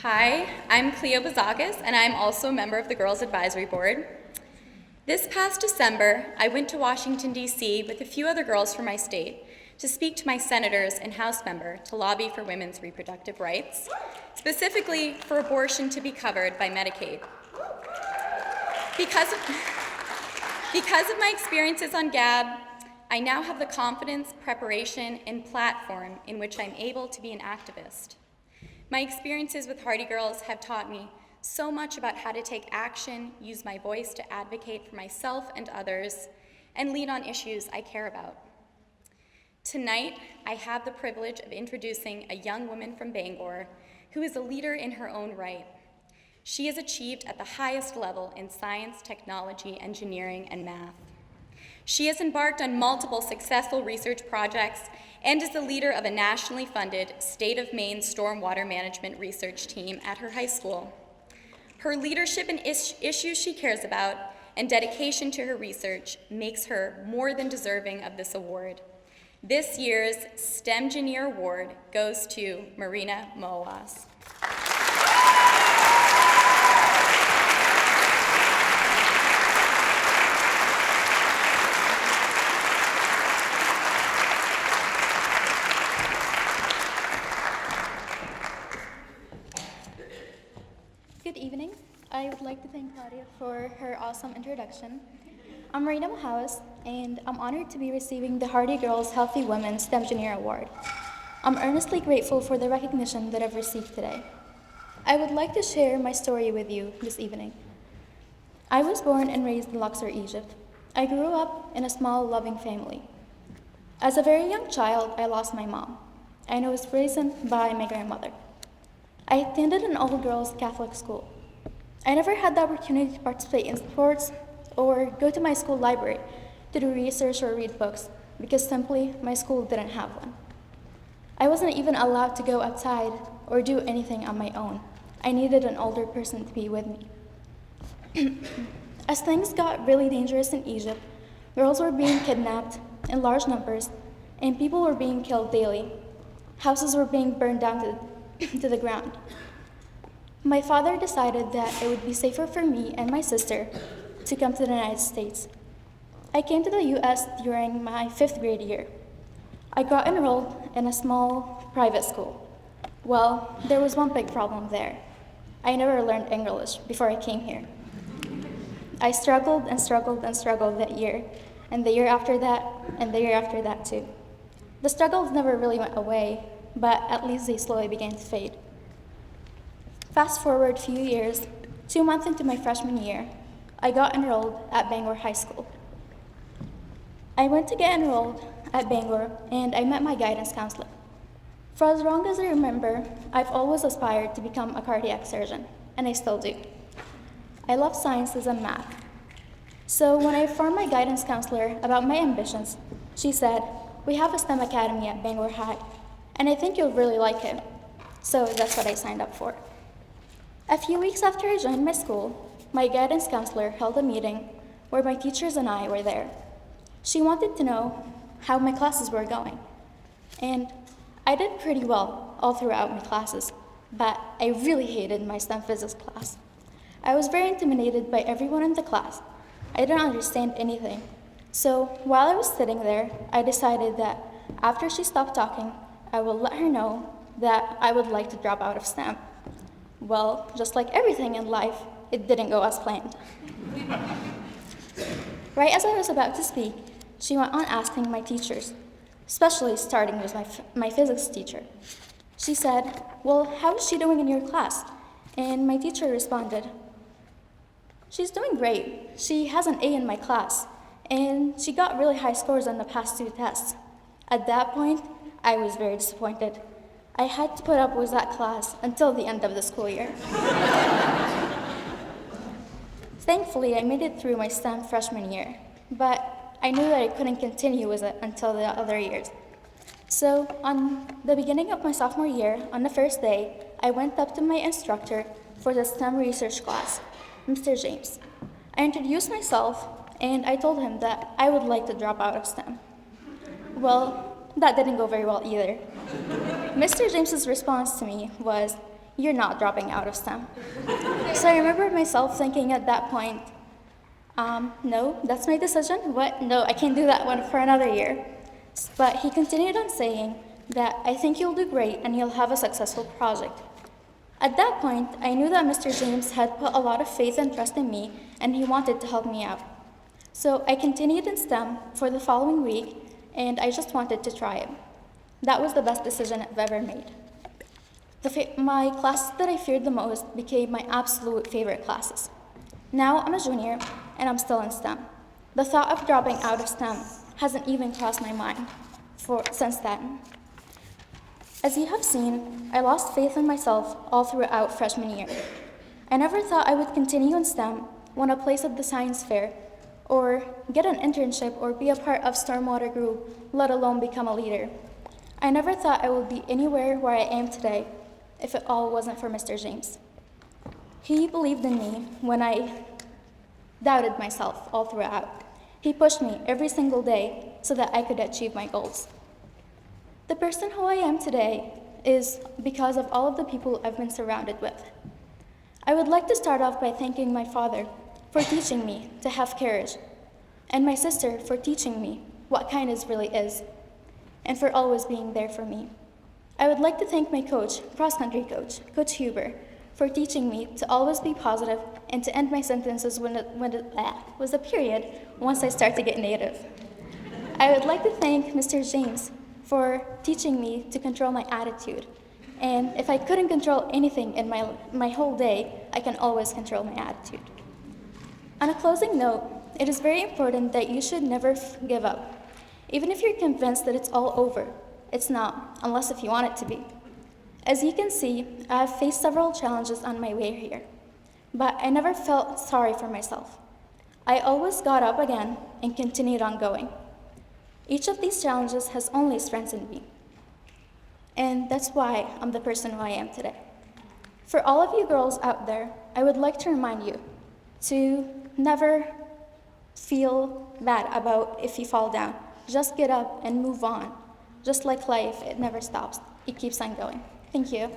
Hi, I'm Clio and I'm also a member of the Girls Advisory Board. This past December, I went to Washington, D.C. with a few other girls from my state to speak to my senators and House member to lobby for women's reproductive rights, specifically for abortion to be covered by Medicaid. Because of my experiences on GAB, I now have the confidence, preparation, and platform in which I'm able to be an activist. My experiences with Hardy Girls have taught me so much about how to take action, use my voice to advocate for myself and others, and lead on issues I care about. Tonight, I have the privilege of introducing a young woman from Bangor who is a leader in her own right. She has achieved at the highest level in science, technology, engineering, and math. She has embarked on multiple successful research projects and is the leader of a nationally funded State of Maine stormwater management research team at her high school. Her leadership in issues she cares about and dedication to her research makes her more than deserving of this award. This year's STEMgineer Award goes to Marena. Good evening. I would like to thank Claudia for her awesome introduction. I'm Marena, and I'm honored to be receiving the Hardy Girls Healthy Women STEMgineer Award. I'm earnestly grateful for the recognition that I've received today. I would like to share my story with you this evening. I was born and raised in Luxor, Egypt. I grew up in a small, loving family. As a very young child, I lost my mom, and I was raised by my grandmother. I attended an all-girls Catholic school. I never had the opportunity to participate in sports or go to my school library to do research or read books because simply my school didn't have one. I wasn't even allowed to go outside or do anything on my own. I needed an older person to be with me. As things got really dangerous in Egypt, girls were being kidnapped in large numbers and people were being killed daily. Houses were being burned down to the ground. My father decided that it would be safer for me and my sister to come to the United States. I came to the US during my 5th grade year. I got enrolled in a small private school. Well, there was one big problem there. I never learned English before I came here. I struggled and struggled and struggled that year, and the year after that, and the year after that too. The struggles never really went away, but at least they slowly began to fade. Fast forward a few years, 2 months into my freshman year, I got enrolled at Bangor High School. I went to get enrolled at Bangor and I met my guidance counselor. For as long as I remember, I've always aspired to become a cardiac surgeon, and I still do. I love sciences and math. So when I informed my guidance counselor about my ambitions, she said, "We have a STEM academy at Bangor High, and I think you'll really like it." So that's what I signed up for. A few weeks after I joined my school, my guidance counselor held a meeting where my teachers and I were there. She wanted to know how my classes were going. And I did pretty well all throughout my classes, but I really hated my STEM physics class. I was very intimidated by everyone in the class. I didn't understand anything. So while I was sitting there, I decided that after she stopped talking, I will let her know that I would like to drop out of STEM. Well, just like everything in life, it didn't go as planned. Right as I was about to speak, she went on asking my teachers, especially starting with my physics teacher. She said, "Well, how is she doing in your class?" And my teacher responded, "She's doing great. She has an A in my class, and she got really high scores on the past 2 tests." At that point, I was very disappointed. I had to put up with that class until the end of the school year. Thankfully, I made it through my STEM freshman year, but I knew that I couldn't continue with it until the other years. So on the beginning of my sophomore year, on the first day, I went up to my instructor for the STEM research class, Mr. James. I introduced myself, and I told him that I would like to drop out of STEM. Well, that didn't go very well either. Mr. James's response to me was, you're not dropping out of STEM. So I remember myself thinking at that point, no, that's my decision. What? No, I can't do that one for another year. But he continued on saying that I think you'll do great and you'll have a successful project. At that point, I knew that Mr. James had put a lot of faith and trust in me and he wanted to help me out. So I continued in STEM for the following week and I just wanted to try it. That was the best decision I've ever made. My classes that I feared the most became my absolute favorite classes. Now I'm a junior and I'm still in STEM. The thought of dropping out of STEM hasn't even crossed my mind since then. As you have seen, I lost faith in myself all throughout freshman year. I never thought I would continue in STEM, win a place at the science fair, or get an internship or be a part of stormwater group, let alone become a leader. I never thought I would be anywhere where I am today if it all wasn't for Mr. James. He believed in me when I doubted myself all throughout. He pushed me every single day so that I could achieve my goals. The person who I am today is because of all of the people I've been surrounded with. I would like to start off by thanking my father for teaching me to have courage, and my sister for teaching me what kindness really is, and for always being there for me. I would like to thank my coach, cross-country coach, Coach Huber, for teaching me to always be positive and to end my sentences when it was a period once I start to get native. I would like to thank Mr. James for teaching me to control my attitude. And if I couldn't control anything in my whole day, I can always control my attitude. On a closing note, it is very important that you should never give up. Even if you're convinced that it's all over, it's not, unless if you want it to be. As you can see, I have faced several challenges on my way here, but I never felt sorry for myself. I always got up again and continued on going. Each of these challenges has only strengthened me, and that's why I'm the person who I am today. For all of you girls out there, I would like to remind you to never feel bad about if you fall down. Just get up and move on. Just like life, it never stops. It keeps on going. Thank you.